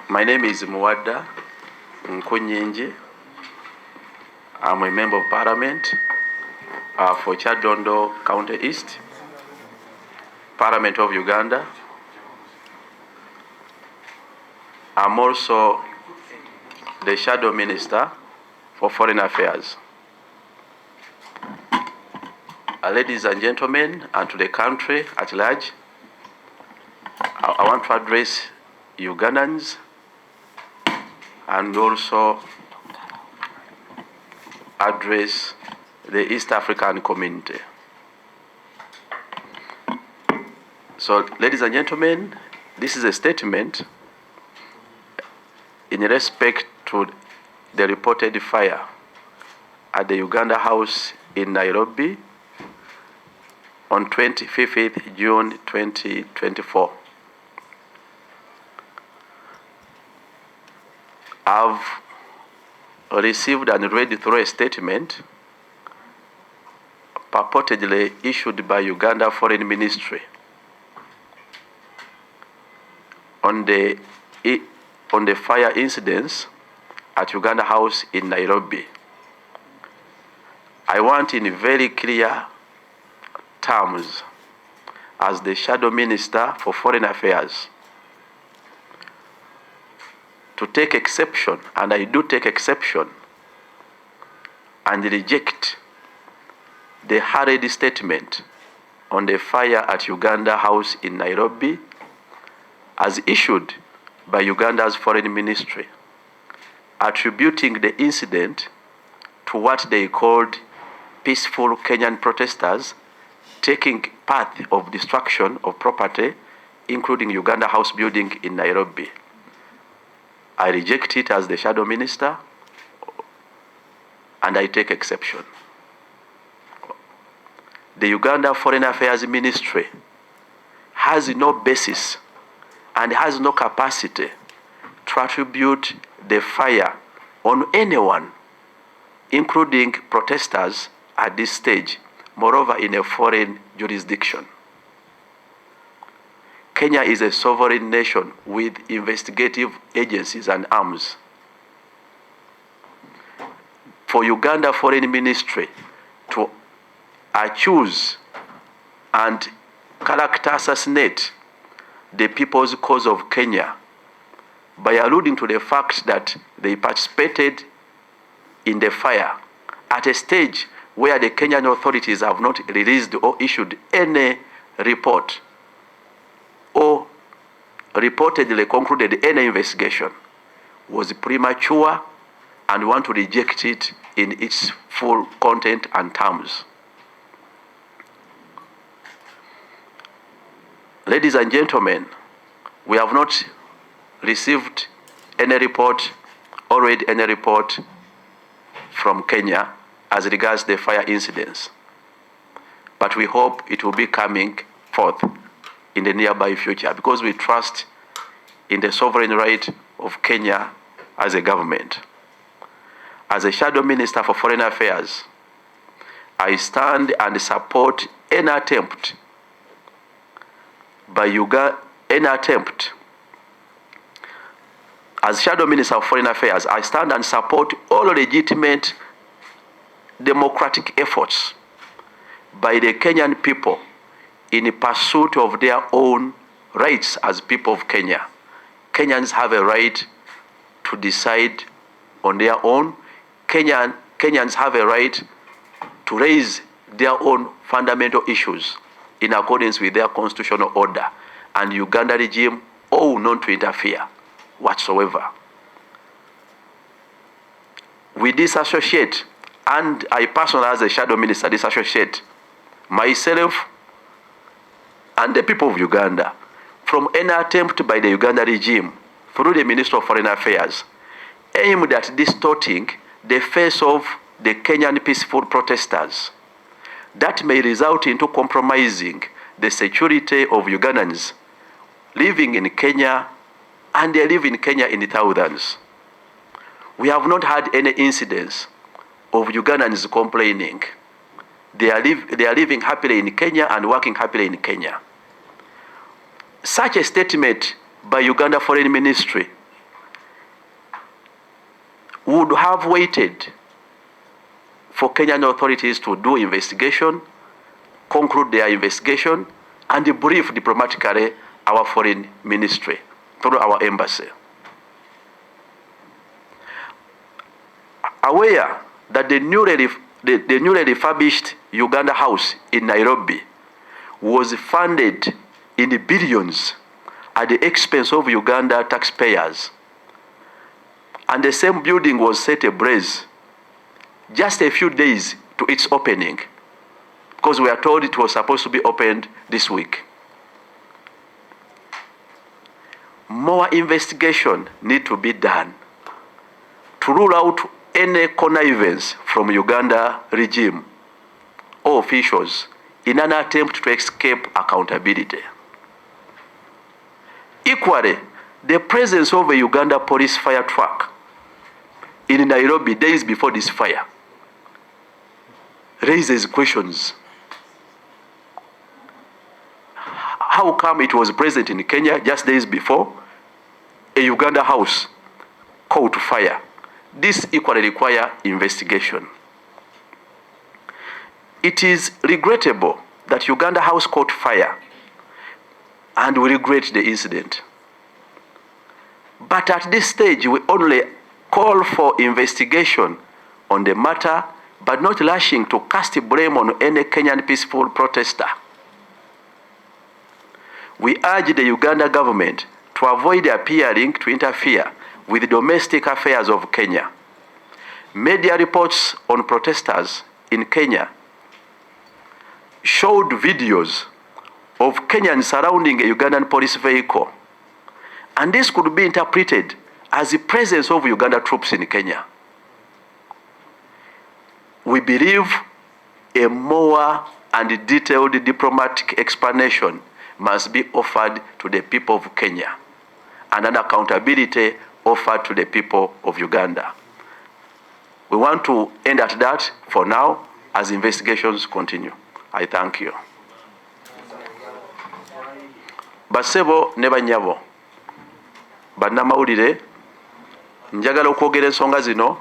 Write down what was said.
My name is Muwada Nkunyinji. I'm a member of Parliament for Kyadondo County East, Parliament of Uganda. I'm also the Shadow Minister for Foreign Affairs. Ladies and gentlemen, and to the country at large, I want to address Ugandans and also address the East African community. So, ladies and gentlemen, this is a statement in respect to the reported fire at the Uganda House in Nairobi on 25th June 2024. I've received and read through a statement purportedly issued by Uganda Foreign Ministry on the fire incidents at Uganda House in Nairobi. I want in very clear terms, as the Shadow Minister for Foreign Affairs, to take exception, and I do take exception, and reject the hurried statement on the fire at Uganda House in Nairobi as issued by Uganda's Foreign Ministry, attributing the incident to what they called peaceful Kenyan protesters taking path of destruction of property, including Uganda House building in Nairobi. I reject it as the Shadow Minister, and I take exception. The Uganda Foreign Affairs Ministry has no basis and has no capacity to attribute the fire on anyone, including protesters at this stage, moreover in a foreign jurisdiction. Kenya is a sovereign nation with investigative agencies and arms. For Uganda Foreign Ministry to accuse and character assassinate the people's cause of Kenya by alluding to the fact that they participated in the fire at a stage where the Kenyan authorities have not released or issued any report or reportedly concluded any investigation, was premature, and want to reject it in its full content and terms. Ladies and gentlemen, we have not received any report or read any report from Kenya as regards the fire incidents, but we hope it will be coming forth in the nearby future, because we trust in the sovereign right of Kenya as a government. As a Shadow Minister for Foreign Affairs, I stand and support any attempt by Uganda, as Shadow Minister of Foreign Affairs, I stand and support all legitimate democratic efforts by the Kenyan people in pursuit of their own rights as people of Kenya. Kenyans have a right to decide on their own. Kenyans have a right to raise their own fundamental issues in accordance with their constitutional order, and Uganda regime owe not to interfere whatsoever. We disassociate, and I personally as a Shadow Minister disassociate myself and the people of Uganda from any attempt by the Uganda regime through the Minister of Foreign Affairs aimed at distorting the face of the Kenyan peaceful protesters that may result into compromising the security of Ugandans living in Kenya, and they live in Kenya in thousands. We have not had any incidents of Ugandans complaining. They are living happily in Kenya and working happily in Kenya. Such a statement by Uganda Foreign Ministry would have waited for Kenyan authorities to do investigation, conclude their investigation, and brief diplomatically our foreign ministry through our embassy. Aware that the newly refurbished Uganda House in Nairobi was funded in the billions at the expense of Uganda taxpayers, and the same building was set ablaze just a few days to its opening, because we are told it was supposed to be opened this week. More investigation need to be done to rule out any connivance from Uganda regime or officials in an attempt to escape accountability. Equally, the presence of a Uganda police fire truck in Nairobi days before this fire raises questions. How come it was present in Kenya just days before a Uganda house caught fire? This equally requires investigation. It is regrettable that Uganda house caught fire, and we regret the incident. But at this stage, we only call for investigation on the matter, but not rushing to cast blame on any Kenyan peaceful protester. We urge the Uganda government to avoid appearing to interfere with the domestic affairs of Kenya. Media reports on protesters in Kenya showed videos of Kenyans surrounding a Ugandan police vehicle, and this could be interpreted as the presence of Uganda troops in Kenya. We believe a more and detailed diplomatic explanation must be offered to the people of Kenya, and an accountability offered to the people of Uganda. We want to end at that for now as investigations continue. I thank you. Basebo ne banyabo bannamawulire, njagala okwogera ensonga zino